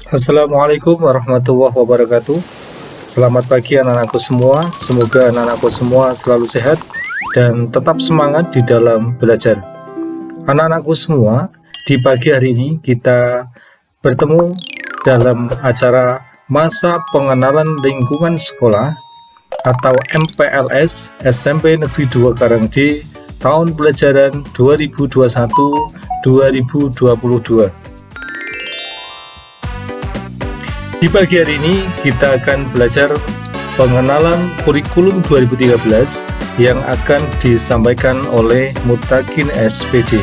Assalamualaikum warahmatullahi wabarakatuh. Selamat pagi anak-anakku semua. Semoga anak-anakku semua selalu sehat dan tetap semangat di dalam belajar. Anak-anakku semua, di pagi hari ini kita bertemu dalam acara Masa Pengenalan Lingkungan Sekolah atau MPLS SMP Negeri 2 Karangde tahun pelajaran 2021-2022. Di pagi hari ini kita akan belajar pengenalan kurikulum 2013 yang akan disampaikan oleh Mutakin SPD.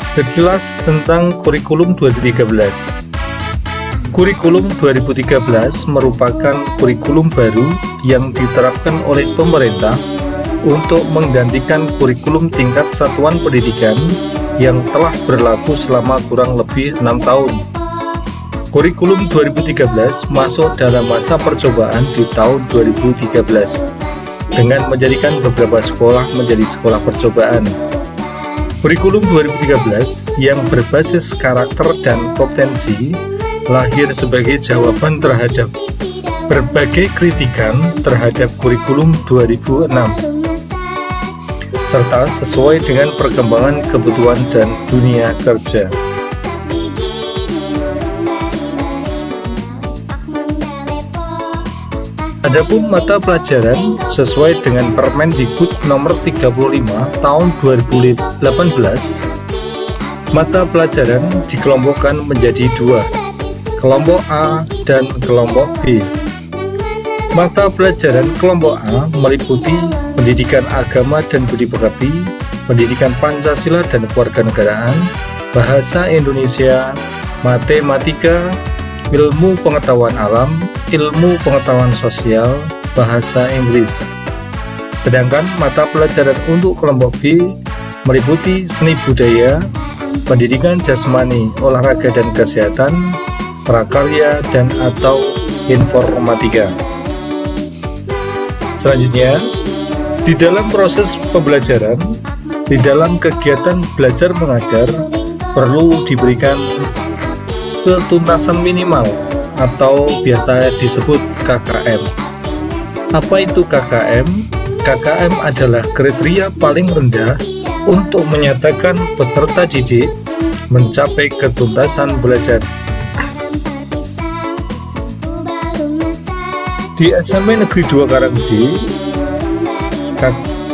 Sekilas tentang kurikulum 2013. Kurikulum 2013 merupakan kurikulum baru yang diterapkan oleh pemerintah untuk menggantikan kurikulum tingkat satuan pendidikan yang telah berlaku selama kurang lebih 6 tahun. Kurikulum 2013 masuk dalam masa percobaan di tahun 2013 dengan menjadikan beberapa sekolah menjadi sekolah percobaan. Kurikulum 2013 yang berbasis karakter dan kompetensi lahir sebagai jawaban terhadap berbagai kritikan terhadap kurikulum 2006 serta sesuai dengan perkembangan kebutuhan dan dunia kerja. Adapun mata pelajaran sesuai dengan Permendikbud nomor 35 tahun 2018, mata pelajaran dikelompokkan menjadi dua, kelompok A dan kelompok B. Mata pelajaran kelompok A meliputi pendidikan agama dan budi pekerti, pendidikan Pancasila dan kewarganegaraan, bahasa Indonesia, matematika, ilmu pengetahuan alam, ilmu pengetahuan sosial, bahasa Inggris. Sedangkan mata pelajaran untuk kelompok B meliputi seni budaya, pendidikan jasmani, olahraga dan kesehatan, prakarya dan atau informatika. Selanjutnya, di dalam proses pembelajaran, di dalam kegiatan belajar mengajar, perlu diberikan ketuntasan minimal atau biasa disebut KKM. Apa itu KKM? KKM adalah kriteria paling rendah untuk menyatakan peserta didik mencapai ketuntasan belajar. Di SMP Negeri 2 Karangde,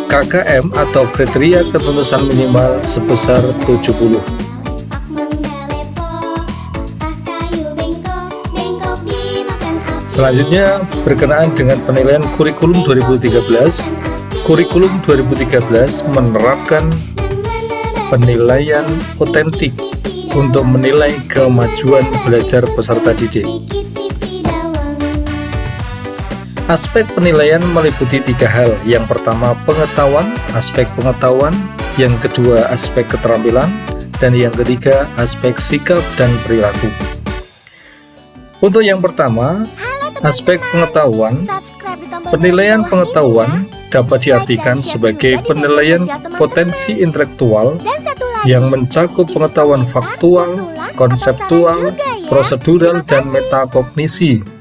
KKM atau kriteria ketuntasan minimal sebesar 70. Selanjutnya, berkenaan dengan penilaian kurikulum 2013, kurikulum 2013 menerapkan penilaian otentik untuk menilai kemajuan belajar peserta didik. Aspek penilaian meliputi 3 hal. Yang pertama, pengetahuan, aspek pengetahuan. Yang kedua, aspek keterampilan. Dan yang ketiga, aspek sikap dan perilaku. Untuk yang pertama, aspek pengetahuan. Penilaian pengetahuan dapat diartikan sebagai penilaian potensi intelektual yang mencakup pengetahuan faktual, konseptual, prosedural, dan metakognisi.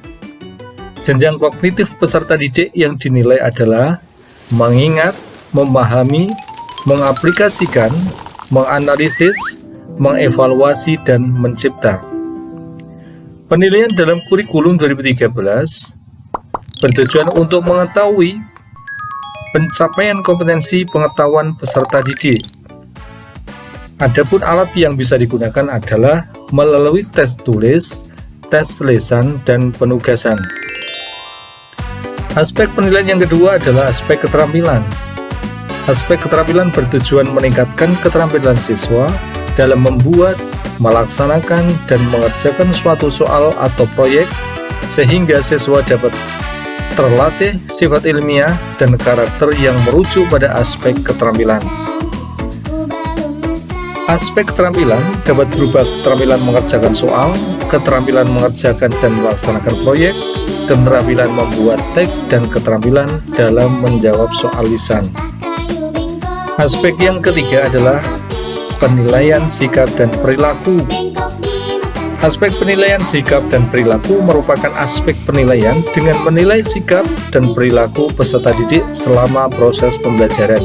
Jenjang kognitif peserta didik yang dinilai adalah mengingat, memahami, mengaplikasikan, menganalisis, mengevaluasi, dan mencipta. Penilaian dalam kurikulum 2013 bertujuan untuk mengetahui pencapaian kompetensi pengetahuan peserta didik. Adapun alat yang bisa digunakan adalah melalui tes tulis, tes lisan, dan penugasan. Aspek penilaian yang kedua adalah aspek keterampilan. Aspek keterampilan bertujuan meningkatkan keterampilan siswa dalam membuat, melaksanakan, dan mengerjakan suatu soal atau proyek sehingga siswa dapat terlatih sifat ilmiah dan karakter yang merujuk pada aspek keterampilan. Aspek keterampilan dapat berupa keterampilan mengerjakan soal, keterampilan mengerjakan dan melaksanakan proyek, keterampilan membuat teks, dan keterampilan dalam menjawab soal lisan. Aspek yang ketiga adalah penilaian sikap dan perilaku. Aspek penilaian sikap dan perilaku merupakan aspek penilaian dengan menilai sikap dan perilaku peserta didik selama proses pembelajaran.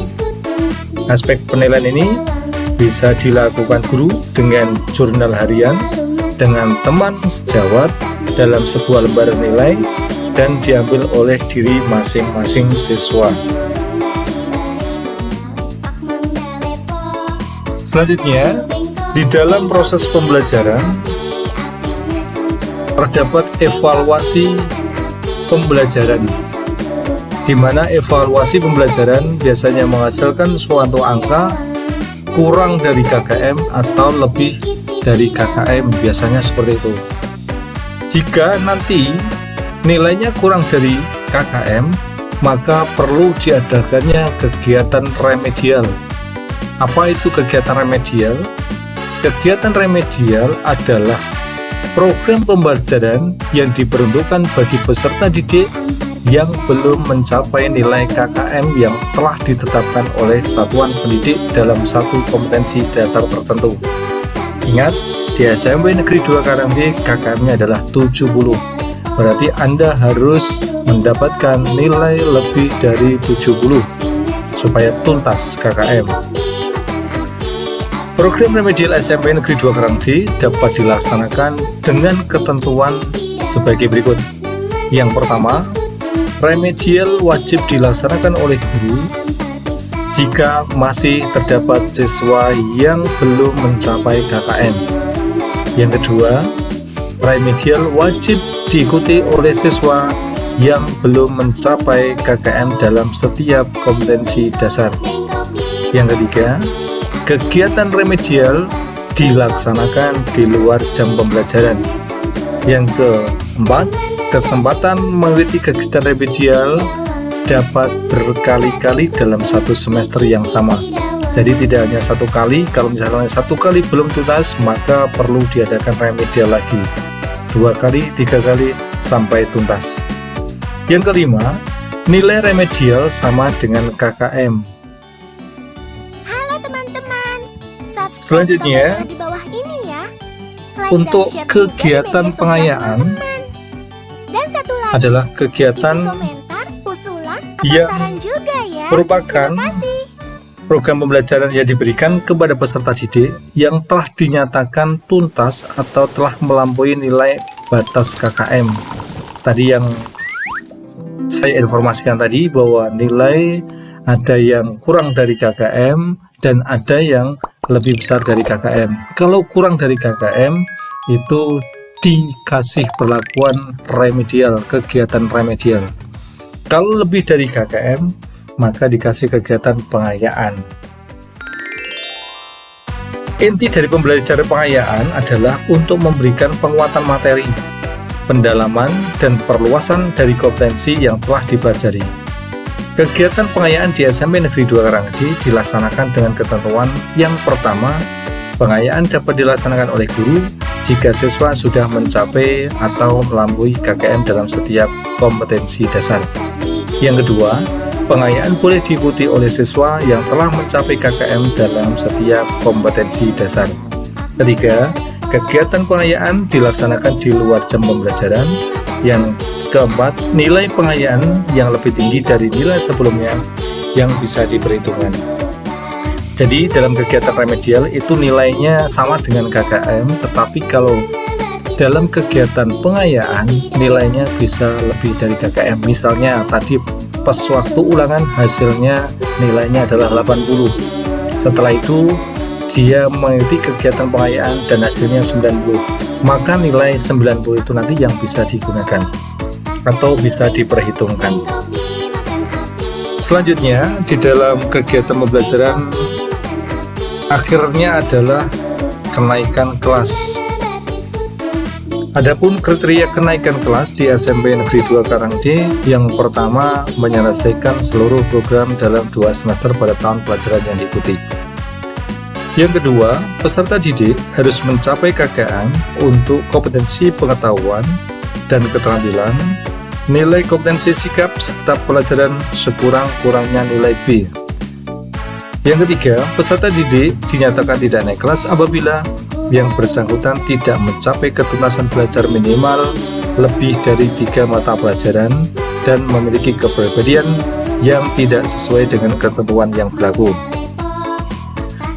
Aspek penilaian ini bisa dilakukan guru dengan jurnal harian, dengan teman sejawat dalam sebuah lembaran nilai, dan diambil oleh diri masing-masing siswa. Selanjutnya, di dalam proses pembelajaran terdapat evaluasi pembelajaran, di mana evaluasi pembelajaran biasanya menghasilkan suatu angka kurang dari KKM atau lebih dari KKM, biasanya seperti itu. Jika nanti nilainya kurang dari KKM, maka perlu diadakannya kegiatan remedial. Apa itu kegiatan remedial? Kegiatan remedial adalah program pembelajaran yang diperuntukkan bagi peserta didik yang belum mencapai nilai KKM yang telah ditetapkan oleh satuan pendidik dalam satu kompetensi dasar tertentu. Ingat, di SMP Negeri 2 Karangde KKM-nya adalah 70. Berarti Anda harus mendapatkan nilai lebih dari 70 supaya tuntas KKM. Program remedial SMP Negeri 2 Karangde dapat dilaksanakan dengan ketentuan sebagai berikut. Yang pertama, remedial wajib dilaksanakan oleh guru jika masih terdapat siswa yang belum mencapai KKM. Yang kedua, remedial wajib diikuti oleh siswa yang belum mencapai KKM dalam setiap kompetensi dasar. Yang ketiga, kegiatan remedial dilaksanakan di luar jam pembelajaran. Yang keempat, kesempatan mengikuti kegiatan remedial dapat berkali-kali dalam satu semester yang sama. Jadi tidak hanya satu kali, kalau misalnya satu kali belum tuntas, maka perlu diadakan remedial lagi. 2 kali, 3 kali, sampai tuntas. Yang kelima, nilai remedial sama dengan KKM. Halo teman-teman, Selanjutnya, di bawah ini ya. untuk kegiatan pengayaan Dan satu lagi, adalah kegiatan komentar, usulan, atau yang saran juga ya. merupakan Terima kasih. program pembelajaran yang diberikan kepada peserta didik yang telah dinyatakan tuntas atau telah melampaui nilai batas KKM. Tadi yang saya informasikan tadi bahwa nilai ada yang kurang dari KKM dan ada yang lebih besar dari KKM. Kalau kurang dari KKM itu dikasih perlakuan remedial, kegiatan remedial. Kalau lebih dari KKM maka dikasih kegiatan pengayaan. Inti dari pembelajaran pengayaan adalah untuk memberikan penguatan materi, pendalaman, dan perluasan dari kompetensi yang telah dipelajari. Kegiatan pengayaan di SMP Negeri 2 Karangde dilaksanakan dengan ketentuan yang pertama, pengayaan dapat dilaksanakan oleh guru jika siswa sudah mencapai atau melampaui KKM dalam setiap kompetensi dasar. Yang kedua, pengayaan boleh diikuti oleh siswa yang telah mencapai KKM dalam setiap kompetensi dasar. Ketiga, kegiatan pengayaan dilaksanakan di luar jam pembelajaran. Yang keempat, nilai pengayaan yang lebih tinggi dari nilai sebelumnya yang bisa diperhitungkan. Jadi dalam kegiatan remedial itu nilainya sama dengan KKM, tetapi kalau dalam kegiatan pengayaan nilainya bisa lebih dari KKM. Misalnya tadi pas waktu ulangan hasilnya nilainya adalah 80. Setelah itu dia mengikuti kegiatan pengayaan dan hasilnya 90. Maka nilai 90 itu nanti yang bisa digunakan atau bisa diperhitungkan. Selanjutnya di dalam kegiatan pembelajaran akhirnya adalah kenaikan kelas. Adapun kriteria kenaikan kelas di SMP Negeri 2 Karangde, yang pertama menyelesaikan seluruh program dalam 2 semester pada tahun pelajaran yang diikuti. Yang kedua, peserta didik harus mencapai KKM untuk kompetensi pengetahuan dan keterampilan, nilai kompetensi sikap serta pelajaran sekurang-kurangnya nilai B. Yang ketiga, peserta didik dinyatakan tidak naik kelas apabila yang bersangkutan tidak mencapai ketuntasan belajar minimal lebih dari 3 mata pelajaran dan memiliki kepribadian yang tidak sesuai dengan ketentuan yang berlaku.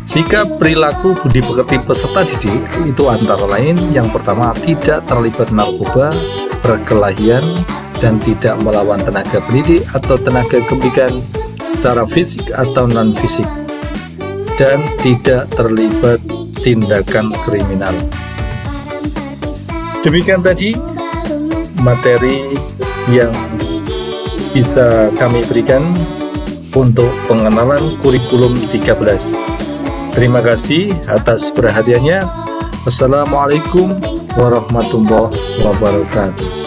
Sikap perilaku budi pekerti peserta didik itu antara lain yang pertama, tidak terlibat narkoba, perkelahian, dan tidak melawan tenaga pendidik atau tenaga pendidikan secara fisik atau non-fisik, dan tidak terlibat tindakan kriminal. Demikian tadi materi yang bisa kami berikan untuk pengenalan kurikulum 13. Terima kasih atas perhatiannya. Wassalamualaikum warahmatullahi wabarakatuh.